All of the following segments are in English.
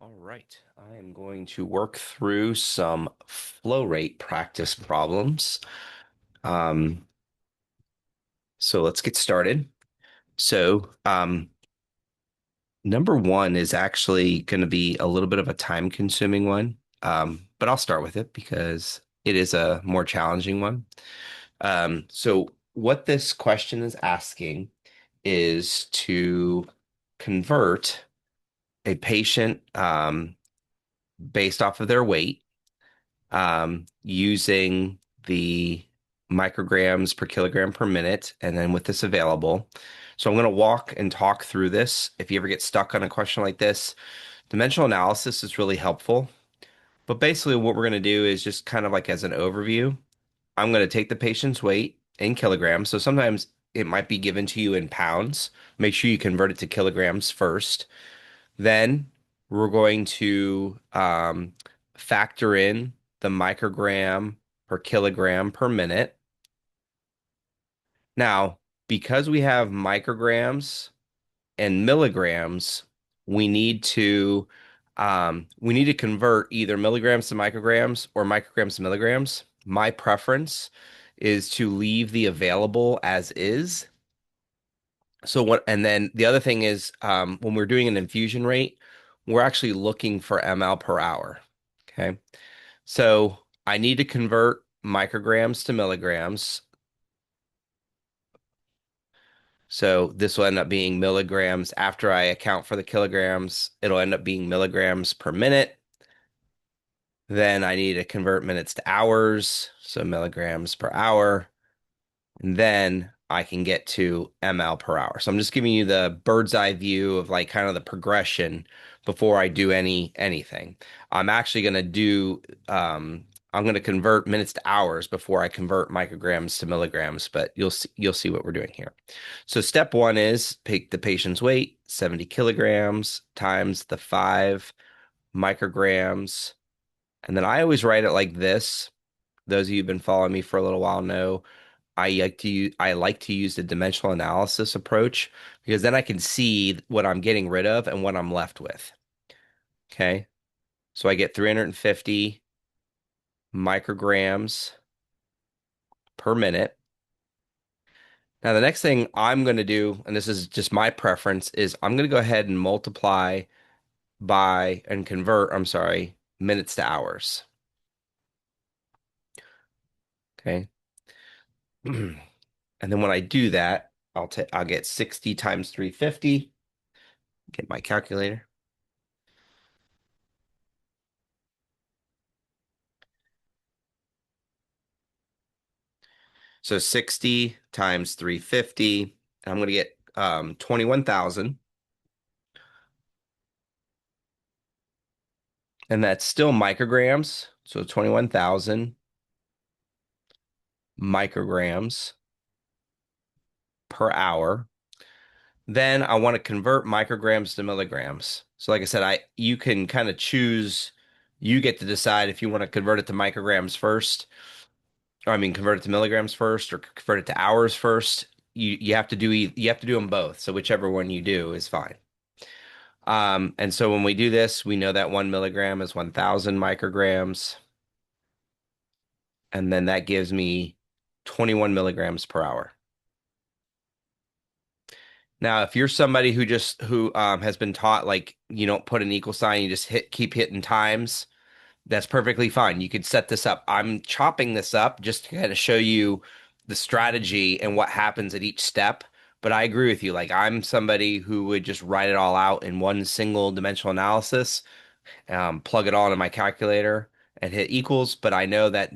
All right, I am going to work through some flow rate practice problems. Um, so let's get started. So, number one is actually going to be a little bit of a time-consuming one, but I'll start with it because it is a more challenging one. So what this question is asking is to convert a patient based off of their weight using the micrograms per kilogram per minute, and then with this available. So I'm going to walk and talk through this. If you ever get stuck on a question like this, dimensional analysis is really helpful. But basically, what we're going to do is just kind of like as an overview, I'm going to take the patient's weight in kilograms. So sometimes it might be given to you in pounds. Make sure you convert it to kilograms first. Then we're going to factor in the microgram per kilogram per minute. Now, because we have micrograms and milligrams, we need to convert either milligrams to micrograms or micrograms to milligrams. My preference is to leave the available as is. So what, and then the other thing is, when we're doing an infusion rate, we're actually looking for ml per hour. Okay. So I need to convert micrograms to milligrams. So this will end up being milligrams after I account for the kilograms. It'll end up being milligrams per minute. Then I need to convert minutes to hours. So milligrams per hour. And then I can get to ml per hour. So I'm just giving you the bird's eye view of like kind of the progression before I do anything. I'm actually going to do I'm going to convert minutes to hours before I convert micrograms to milligrams, but you'll see what we're doing here. So step one is pick the patient's weight, 70 kilograms times the 5 micrograms. And then I always write it like this. Those of you who've been following me for a little while know I like to use the dimensional analysis approach because then I can see what I'm getting rid of and what I'm left with. Okay. So I get 350 micrograms per minute. Now, the next thing I'm going to do, and this is just my preference, is I'm going to go ahead and multiply by and convert, I'm sorry, minutes to hours. Okay. And then when I do that, I'll get 60 times 350. Get my calculator. So 60 times 350, and I'm going to get 21,000. And that's still micrograms. So 21,000 micrograms per hour. Then I want to convert micrograms to milligrams. So like I said, I you can kind of choose, you get to decide if you want to convert it to micrograms first, or I mean convert it to milligrams first or convert it to hours first. You have to you have to do them both. So whichever one you do is fine. And so when we do this, we know that 1 milligram is 1,000 micrograms, and then that gives me 21 milligrams per hour. Now, if you're somebody who has been taught like you don't put an equal sign, you just keep hitting times, that's perfectly fine. You could set this up. I'm chopping this up just to kind of show you the strategy and what happens at each step. But I agree with you. Like I'm somebody who would just write it all out in one single dimensional analysis, plug it all in my calculator and hit equals. But I know that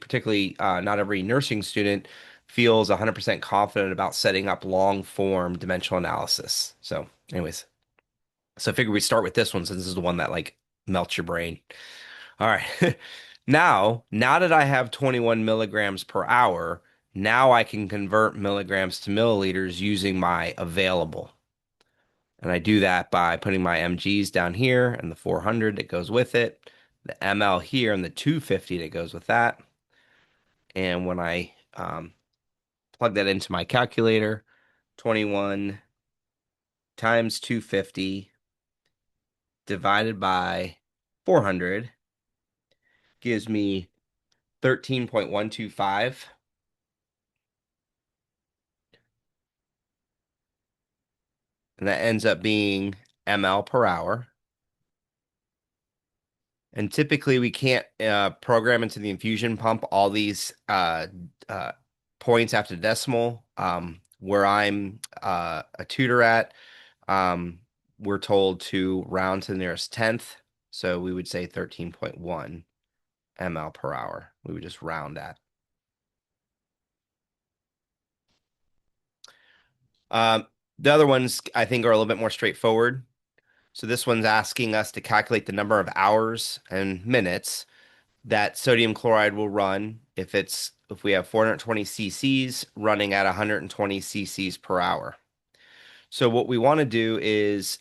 particularly not every nursing student feels 100% confident about setting up long form dimensional analysis. So, anyways, so I figured we start with this one since this is the one that like melts your brain. All right. Now that I have 21 milligrams per hour, now I can convert milligrams to milliliters using my available. And I do that by putting my mg's down here and the 400 that goes with it, the ml here and the 250 that goes with that. And when I plug that into my calculator, 21 times 250 divided by 400 gives me 13.125. And that ends up being ml per hour. And typically, we can't program into the infusion pump all these uh, points after decimal. Where I'm a tutor at, um, we're told to round to the nearest tenth. So we would say 13.1 ml per hour. We would just round that. Um, the other ones I think are a little bit more straightforward. So this one's asking us to calculate the number of hours and minutes that sodium chloride will run if we have 420 cc's running at 120 cc's per hour. So what we want to do is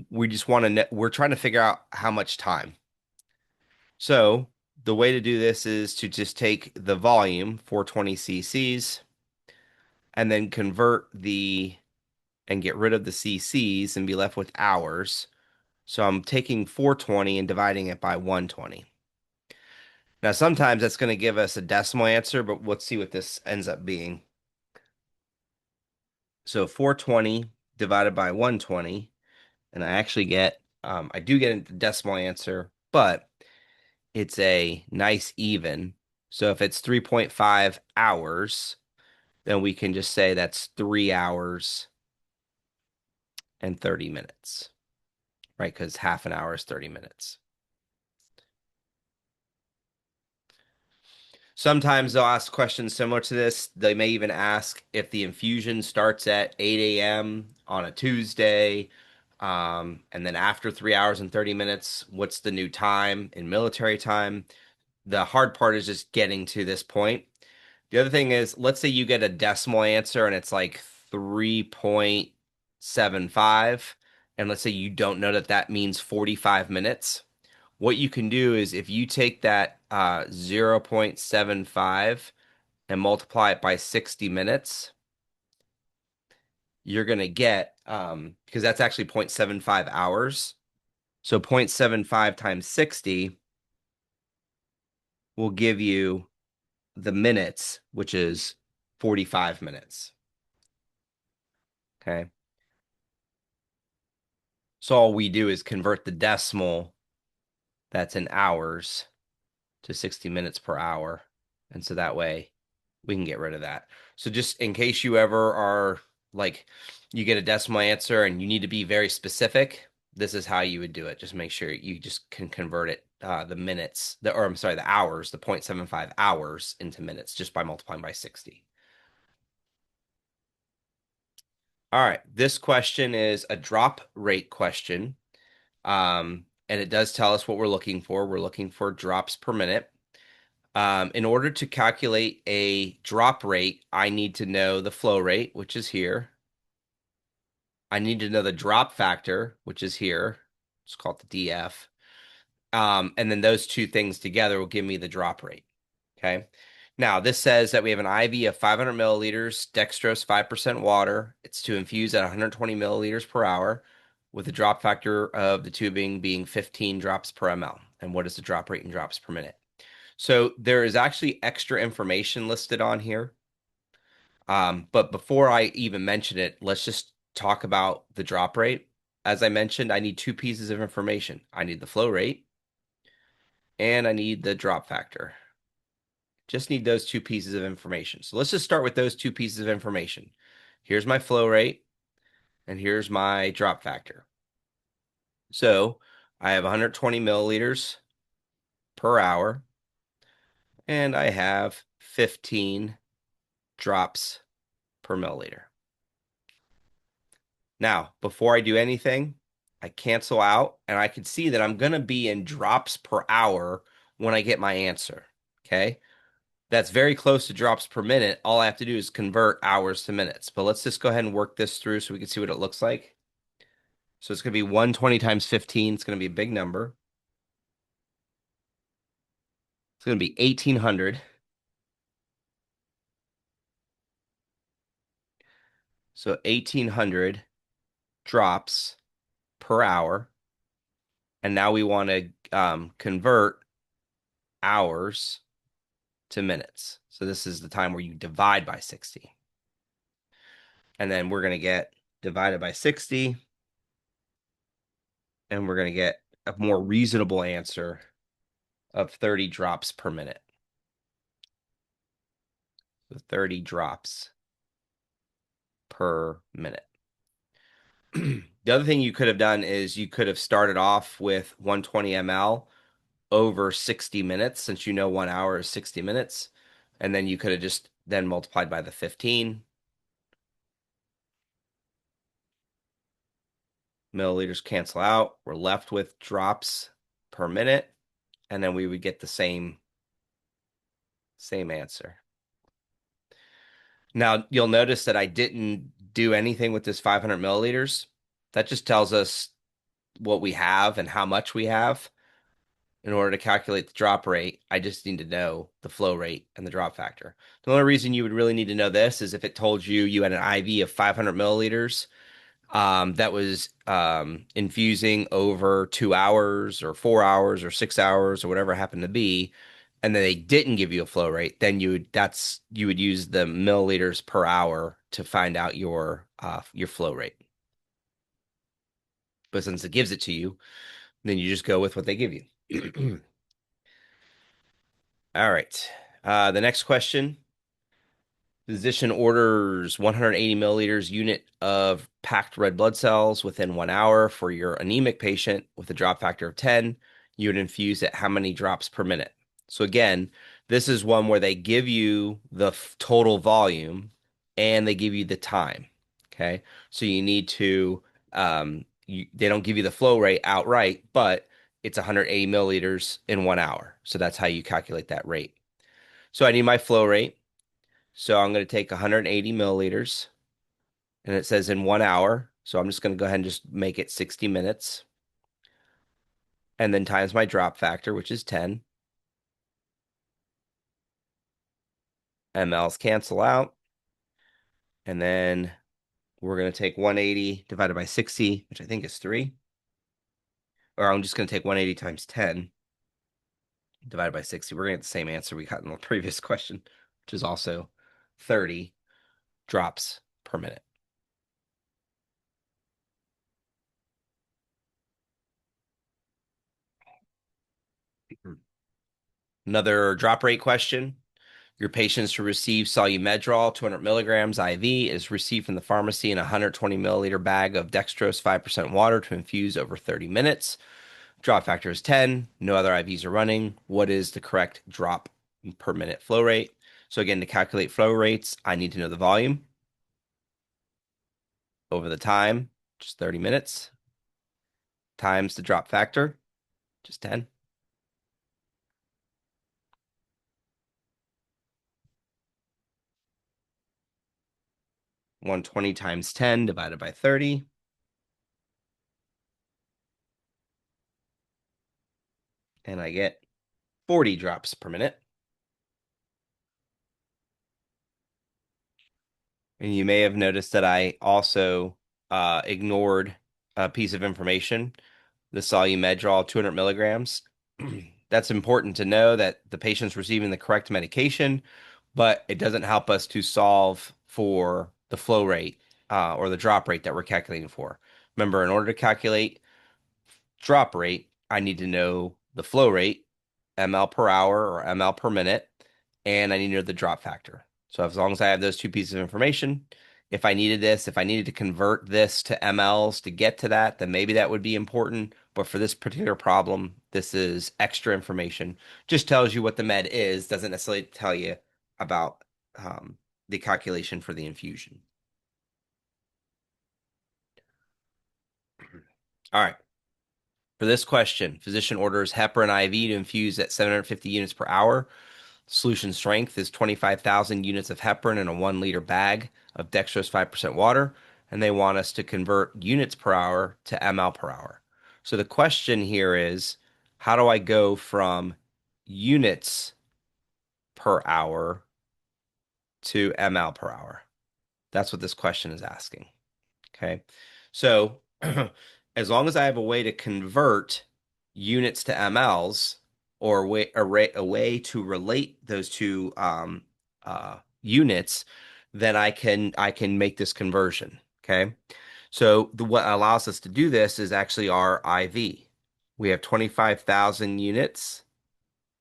we just want to we're trying to figure out how much time. So the way to do this is to just take the volume 420 cc's and then convert the and get rid of the cc's and be left with hours. So I'm taking 420 and dividing it by 120. Now, sometimes that's going to give us a decimal answer, but let's see what this ends up being. So 420 divided by 120, and I do get a decimal answer, but it's a nice even. So if it's 3.5 hours, then we can just say that's 3 hours and 30 minutes, right? Because half an hour is 30 minutes. Sometimes they'll ask questions similar to this. They may even ask if the infusion starts at 8 a.m. on a Tuesday, and then after 3 hours and 30 minutes, what's the new time in military time? The hard part is just getting to this point. The other thing is, let's say you get a decimal answer and it's like 3.75, and let's say you don't know that that means 45 minutes. What you can do is if you take that 0.75 and multiply it by 60 minutes, you're going to get, because that's actually 0.75 hours. So 0.75 times 60 will give you the minutes, which is 45 minutes. Okay. So all we do is convert the decimal that's in hours to 60 minutes per hour. And so that way we can get rid of that. So just in case you ever are like you get a decimal answer and you need to be very specific, this is how you would do it. Just make sure you just can convert it the minutes, or I'm sorry, the hours, the 0.75 hours into minutes just by multiplying by 60. All right, this question is a drop rate question. And it does tell us what we're looking for. We're looking for drops per minute. In order to calculate a drop rate, I need to know the flow rate, which is here. I need to know the drop factor, which is here. It's called the DF. And then those two things together will give me the drop rate. Okay. Now, this says that we have an IV of 500 milliliters, dextrose 5% water. It's to infuse at 120 milliliters per hour, with the drop factor of the tubing being 15 drops per ml. And what is the drop rate in drops per minute? So there is actually extra information listed on here. But before I even mention it, let's just talk about the drop rate. As I mentioned, I need two pieces of information. I need the flow rate and I need the drop factor. Just need those two pieces of information. So let's just start with those two pieces of information. Here's my flow rate and here's my drop factor. So I have 120 milliliters per hour and I have 15 drops per milliliter. Now, before I do anything, I cancel out and I can see that I'm going to be in drops per hour when I get my answer. Okay. That's very close to drops per minute. All I have to do is convert hours to minutes. But let's just go ahead and work this through so we can see what it looks like. So it's going to be 120 times 15. It's going to be a big number. It's going to be 1800. So 1800 drops per hour. And now we want to convert hours to minutes. So this is the time where you divide by 60. And then we're going to get divided by 60, and we're going to get a more reasonable answer of 30 drops per minute. So 30 drops per minute. The other thing you could have done is you could have started off with 120 ml over 60 minutes, since you know 1 hour is 60 minutes. And then you could have just then multiplied by the 15. Milliliters cancel out. We're left with drops per minute. And then we would get the same answer. Now, you'll notice that I didn't do anything with this 500 milliliters. That just tells us what we have and how much we have. In order to calculate the drop rate, I just need to know the flow rate and the drop factor. The only reason you would really need to know this is if it told you you had an IV of 500 milliliters that was infusing over 2 hours or 4 hours or 6 hours or whatever it happened to be, and then they didn't give you a flow rate, then you would use the milliliters per hour to find out your flow rate. But since it gives it to you, then you just go with what they give you. All right. The next question. Physician orders 180 milliliters unit of packed red blood cells within 1 hour for your anemic patient with a drop factor of 10. You would infuse at how many drops per minute? So again, this is one where they give you the total volume and they give you the time. Okay. So you need to, they don't give you the flow rate outright, but it's 180 milliliters in 1 hour. So that's how you calculate that rate. So I need my flow rate. So I'm going to take 180 milliliters, and it says in 1 hour. So I'm just going to go ahead and just make it 60 minutes. And then times my drop factor, which is 10. MLs cancel out. And then we're going to take 180 divided by 60, which I think is 3. Or I'm just going to take 180 times 10 divided by 60. We're going to get the same answer we got in the previous question, which is also 30 drops per minute. Another drop rate question. Your patients to receive Solumedrol 200 milligrams IV is received from the pharmacy in a 120 milliliter bag of dextrose 5% water to infuse over 30 minutes. Drop factor is 10. No other IVs are running. What is the correct drop per minute flow rate? So again, to calculate flow rates, I need to know the volume over the time, just 30 minutes, times the drop factor, just 10. 120 times 10 divided by 30. And I get 40 drops per minute. And you may have noticed that I also ignored a piece of information, the Solumedrol 200 milligrams. That's important to know that the patient's receiving the correct medication, but it doesn't help us to solve for the flow rate or the drop rate that we're calculating for. Remember, in order to calculate drop rate, I need to know the flow rate, ml per hour or ml per minute, and I need to know the drop factor. So as long as I have those two pieces of information, if I needed to convert this to mLs to get to that, then maybe that would be important. But for this particular problem, this is extra information. Just tells you what the med is, doesn't necessarily tell you about the calculation for the infusion. All right. For this question, physician orders heparin IV to infuse at 750 units per hour. Solution strength is 25,000 units of heparin in a 1 liter bag of dextrose 5% water, and they want us to convert units per hour to ml per hour. So the question here is, how do I go from units per hour to ml per hour? That's what this question is asking. Okay. So as long as I have a way to convert units to mLs, or a way to relate those two units, then I can make this conversion. Okay. So what allows us to do this is actually our IV. We have 25,000 units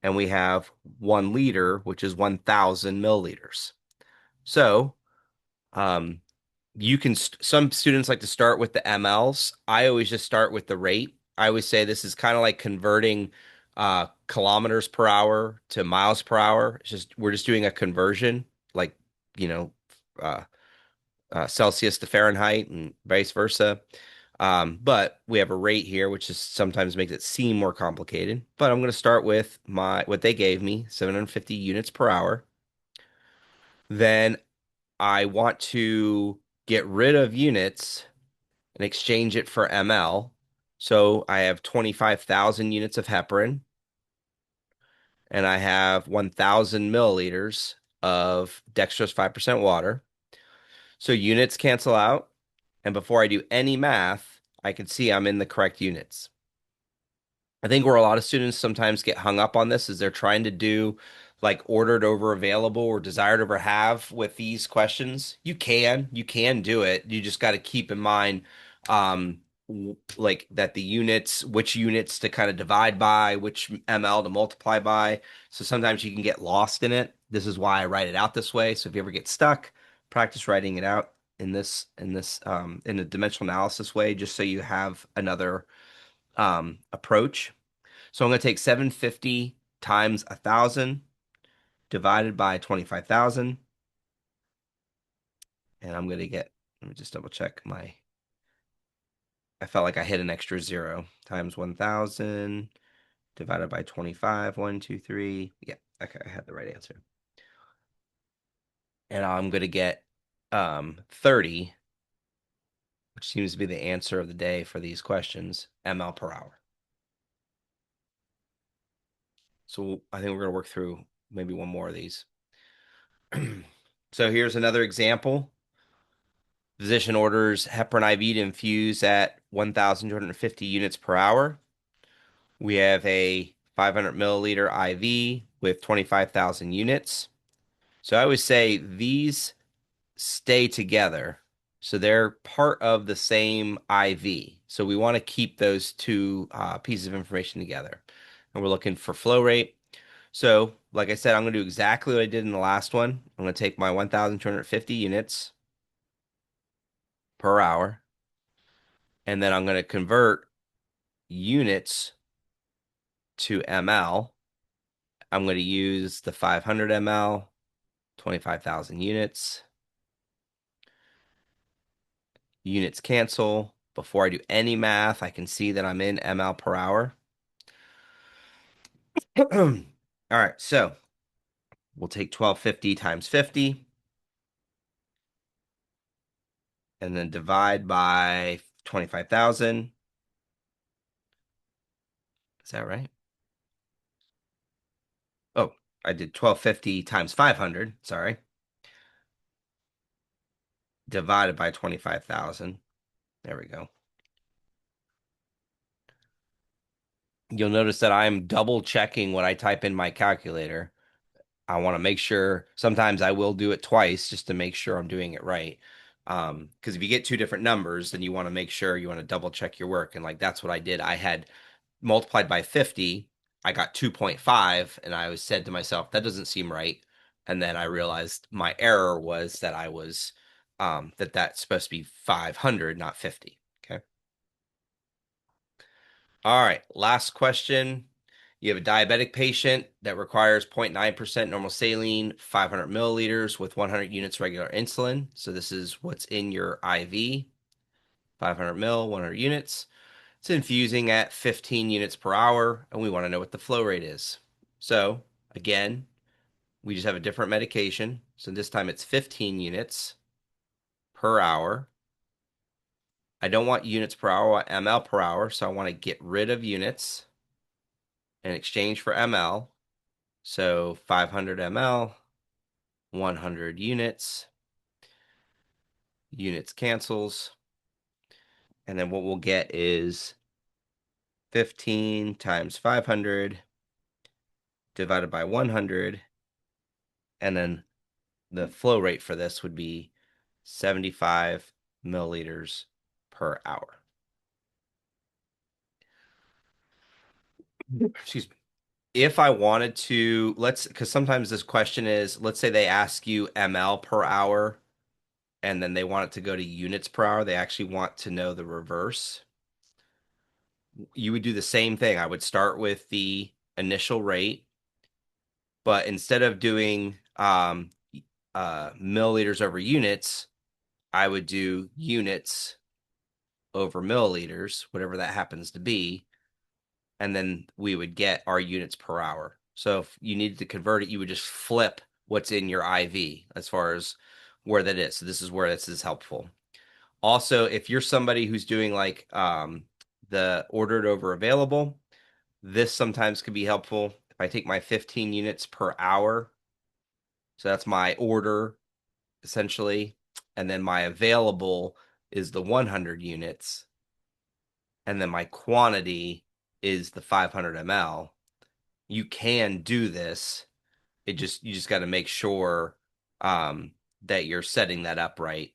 and we have 1 liter, which is 1,000 milliliters. So um, some students like to start with the mLs. I always just start with the rate. I always say this is kind of like converting kilometers per hour to miles per hour. It's just we're just doing a conversion, like you know, uh, Celsius to Fahrenheit and vice versa. But we have a rate here, which is sometimes makes it seem more complicated. But I'm going to start with my what they gave me, 750 units per hour. Then I want to get rid of units and exchange it for ml. So I have 25,000 units of heparin and I have 1,000 milliliters of dextrose 5% water. So units cancel out. And before I do any math, I can see I'm in the correct units. I think where a lot of students sometimes get hung up on this is they're trying to do like ordered over available or desired over have with these questions. You can do it. You just got to keep in mind, like that the units, which units to kind of divide by, which ml to multiply by. So sometimes you can get lost in it. This is why I write it out this way. So if you ever get stuck, practice writing it out in a dimensional analysis way, just so you have another approach. So I'm going to take 750 times 1,000 divided by 25,000. And I'm going to get, let me just double check I felt like I hit an extra zero times 1,000 divided by 25. 1, 2, 3. Yeah, okay, I had the right answer. And I'm going to get 30, which seems to be the answer of the day for these questions, ml per hour. So I think we're going to work through maybe one more of these. So here's another example. Physician orders heparin IV to infuse at 1,250 units per hour. We have a 500 milliliter IV with 25,000 units. So I always say these stay together. So they're part of the same IV. So we want to keep those two pieces of information together. And we're looking for flow rate. So, like I said, I'm going to do exactly what I did in the last one. I'm going to take my 1,250 units per hour, and then I'm going to convert units to ml. I'm going to use the 500 ml, 25,000 units. Units cancel. Before I do any math, I can see that I'm in ml per hour. All right, so we'll take 1,250 times 50 and then divide by 25,000. Is that right? Oh, I did 1,250 times 500, sorry, divided by 25,000. There we go. You'll notice that I'm double checking what I type in my calculator. I want to make sure sometimes I will do it twice just to make sure I'm doing it right. Because if you get two different numbers, then you want to make sure you want to double check your work. And like that's what I did. I had multiplied by 50, I got 2.5, and I was said to myself, that doesn't seem right. And then I realized my error was that I was that's supposed to be 500, not 50. Okay. All right, last question. You have a diabetic patient that requires 0.9% normal saline, 500 milliliters with 100 units regular insulin. So this is what's in your IV, 500 mil, 100 units. It's infusing at 15 units per hour, and we want to know what the flow rate is. So again, we just have a different medication. So this time it's 15 units per hour. I don't want units per hour, I want ml per hour. So I want to get rid of units in exchange for ml. So 500 ml, 100 units, units cancels. And then what we'll get is 15 times 500 divided by 100, and then the flow rate for this would be 75 milliliters per hour. Excuse me. If I wanted to, because sometimes this question is, let's say they ask you ml per hour, and then they want it to go to units per hour. They actually want to know the reverse. You would do the same thing. I would start with the initial rate, but instead of doing milliliters over units, I would do units over milliliters, whatever that happens to be, and then we would get our units per hour. So if you needed to convert it, you would just flip what's in your IV as far as where that is. So this is where this is helpful. Also, if you're somebody who's doing like the ordered over available, this sometimes could be helpful. If I take my 15 units per hour, so that's my order essentially, and then my available is the 100 units, and then my quantity is the 500 ml. You can do this. You just got to make sure that you're setting that up right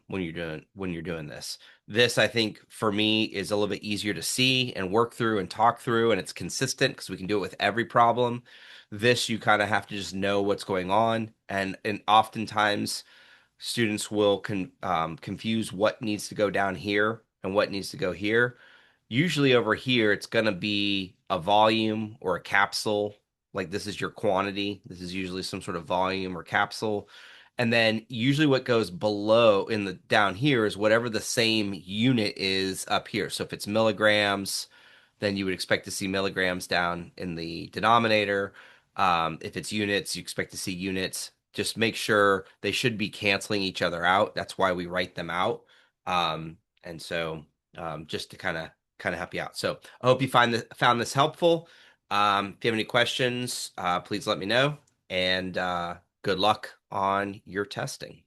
when you're doing this. This I think for me is a little bit easier to see and work through and talk through, and it's consistent because we can do it with every problem. This you kind of have to just know what's going on, and oftentimes students will confuse what needs to go down here and what needs to go here. Usually over here, it's going to be a volume or a capsule. Like this is your quantity. This is usually some sort of volume or capsule. And then usually what goes below in the down here is whatever the same unit is up here. So if it's milligrams, then you would expect to see milligrams down in the denominator. If it's units, you expect to see units. Just make sure they should be canceling each other out. That's why we write them out. And so just to kind of help you out. So I hope you found this helpful. If you have any questions, please let me know. And good luck on your testing.